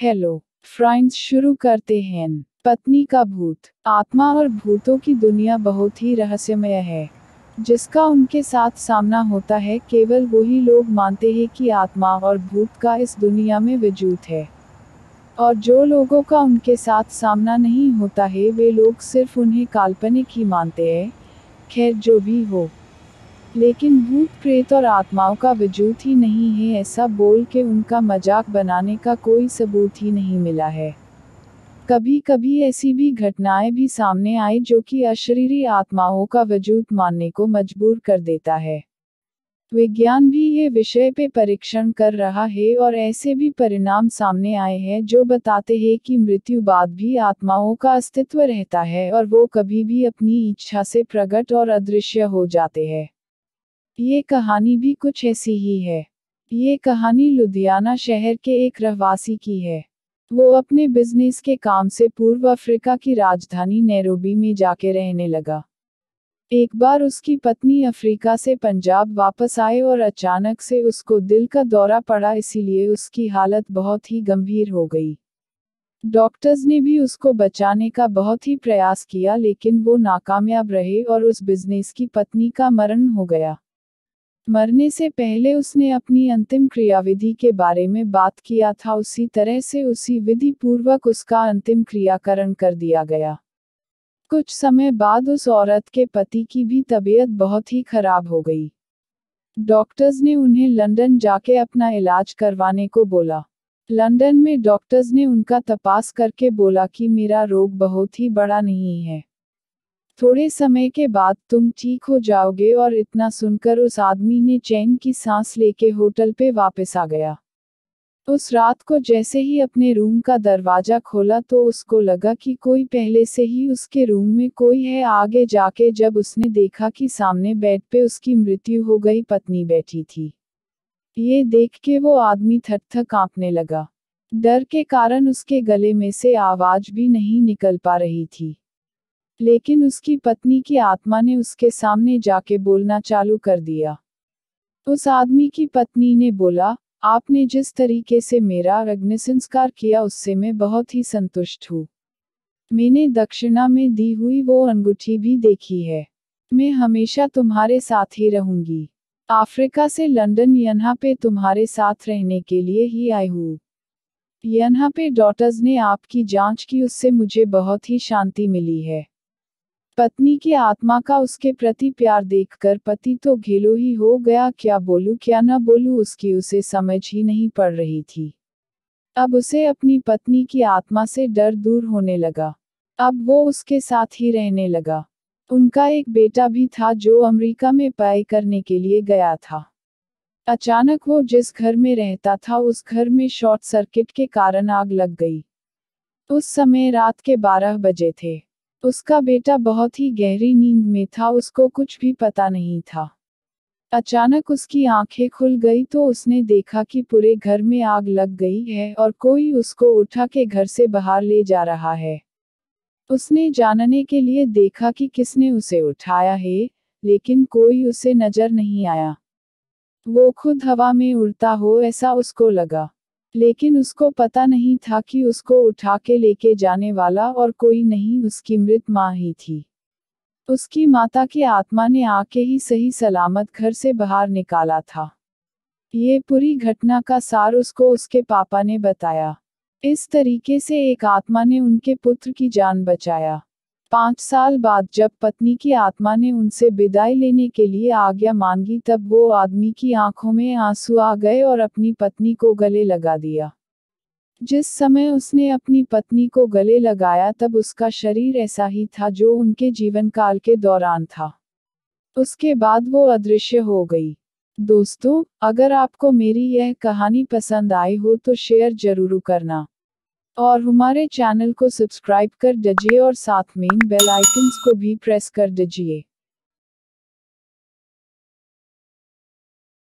Hello friends, शुरू करते हैं। पत्नी का भूत। आत्मा और भूतों की दुनिया बहुत ही रहस्यमय है, जिसका उनके साथ सामना होता है। केवल वही लोग मानते हैं कि आत्मा और भूत का इस दुनिया में वजूद है, और जो लोगों का उनके साथ सामना नहीं होता है वे लोग सिर्फ उन्हें काल्पनिक ही मानते हैं। खैर, जो भी हो, लेकिन भूत प्रेत और आत्माओं का वजूद ही नहीं है, ऐसा बोल के उनका मजाक बनाने का कोई सबूत ही नहीं मिला है। कभी कभी ऐसी भी घटनाएं भी सामने आई जो कि अशरीरी आत्माओं का वजूद मानने को मजबूर कर देता है। विज्ञान भी ये विषय पे परीक्षण कर रहा है और ऐसे भी परिणाम सामने आए हैं जो बताते हैं कि मृत्यु बाद भी आत्माओं का अस्तित्व रहता है और वो कभी भी अपनी इच्छा से प्रकट और अदृश्य हो जाते हैं। ये कहानी भी कुछ ऐसी ही है। ये कहानी लुधियाना शहर के एक रहवासी की है। वो अपने बिजनेस के काम से पूर्व अफ्रीका की राजधानी नैरोबी में जाके रहने लगा। एक बार उसकी पत्नी अफ्रीका से पंजाब वापस आए और अचानक से उसको दिल का दौरा पड़ा, इसीलिए उसकी हालत बहुत ही गंभीर हो गई। डॉक्टर्स ने भी उसको बचाने का बहुत ही प्रयास किया, लेकिन वो नाकामयाब रहे और उस बिजनेस की पत्नी का मरण हो गया। मरने से पहले उसने अपनी अंतिम क्रियाविधि के बारे में बात किया था, उसी तरह से उसी विधि पूर्वक उसका अंतिम क्रियाकरण कर दिया गया। कुछ समय बाद उस औरत के पति की भी तबीयत बहुत ही खराब हो गई। डॉक्टर्स ने उन्हें लंदन जाके अपना इलाज करवाने को बोला। लंदन में डॉक्टर्स ने उनका तपास करके बोला कि मेरा रोग बहुत ही बड़ा नहीं है, थोड़े समय के बाद तुम ठीक हो जाओगे। और इतना सुनकर उस आदमी ने चैन की सांस लेके होटल पे वापस आ गया। उस रात को जैसे ही अपने रूम का दरवाजा खोला तो उसको लगा कि कोई पहले से ही उसके रूम में कोई है। आगे जाके जब उसने देखा कि सामने बेड पे उसकी मृत्यु हो गई पत्नी बैठी थी। ये देख के वो आदमी थर-थर कांपने लगा। डर के कारण उसके गले में से आवाज भी नहीं निकल पा रही थी। लेकिन उसकी पत्नी की आत्मा ने उसके सामने जाके बोलना चालू कर दिया। उस आदमी की पत्नी ने बोला, आपने जिस तरीके से मेरा अग्नि संस्कार किया उससे मैं बहुत ही संतुष्ट हूँ। मैंने दक्षिणा में दी हुई वो अंगूठी भी देखी है। मैं हमेशा तुम्हारे साथ ही रहूंगी। अफ्रीका से लंदन यहाँ पे तुम्हारे साथ रहने के लिए ही आई हूँ। यहाँ पे डॉक्टर्स ने आपकी जांच की, उससे मुझे बहुत ही शांति मिली है। पत्नी की आत्मा का उसके प्रति प्यार देखकर पति तो घेलो ही हो गया। क्या बोलूं क्या न बोलूं, उसकी उसे समझ ही नहीं पड़ रही थी। अब उसे अपनी पत्नी की आत्मा से डर दूर होने लगा। अब वो उसके साथ ही रहने लगा। उनका एक बेटा भी था जो अमेरिका में पढ़ाई करने के लिए गया था। अचानक वो जिस घर में रहता था उस घर में शॉर्ट सर्किट के कारण आग लग गई। उस समय रात के 12 बजे थे। उसका बेटा बहुत ही गहरी नींद में था, उसको कुछ भी पता नहीं था। अचानक उसकी आंखें खुल गई तो उसने देखा कि पूरे घर में आग लग गई है और कोई उसको उठा के घर से बाहर ले जा रहा है। उसने जानने के लिए देखा कि किसने उसे उठाया है, लेकिन कोई उसे नजर नहीं आया। वो खुद हवा में उड़ता हो ऐसा उसको लगा, लेकिन उसको पता नहीं था कि उसको उठा के लेके जाने वाला और कोई नहीं, उसकी मृत माँ ही थी। उसकी माता की आत्मा ने आके ही सही सलामत घर से बाहर निकाला था। ये पूरी घटना का सार उसको उसके पापा ने बताया। इस तरीके से एक आत्मा ने उनके पुत्र की जान बचाया। 5 साल बाद जब पत्नी की आत्मा ने उनसे विदाई लेने के लिए आज्ञा मांगी तब वो आदमी की आंखों में आंसू आ गए और अपनी पत्नी को गले लगा दिया। जिस समय उसने अपनी पत्नी को गले लगाया तब उसका शरीर ऐसा ही था जो उनके जीवन काल के दौरान था। उसके बाद वो अदृश्य हो गई। दोस्तों, अगर आपको मेरी यह कहानी पसंद आई हो तो शेयर जरूर करना और हमारे चैनल को सब्सक्राइब कर दीजिए और साथ में बेल आइकन्स को भी प्रेस कर दीजिए।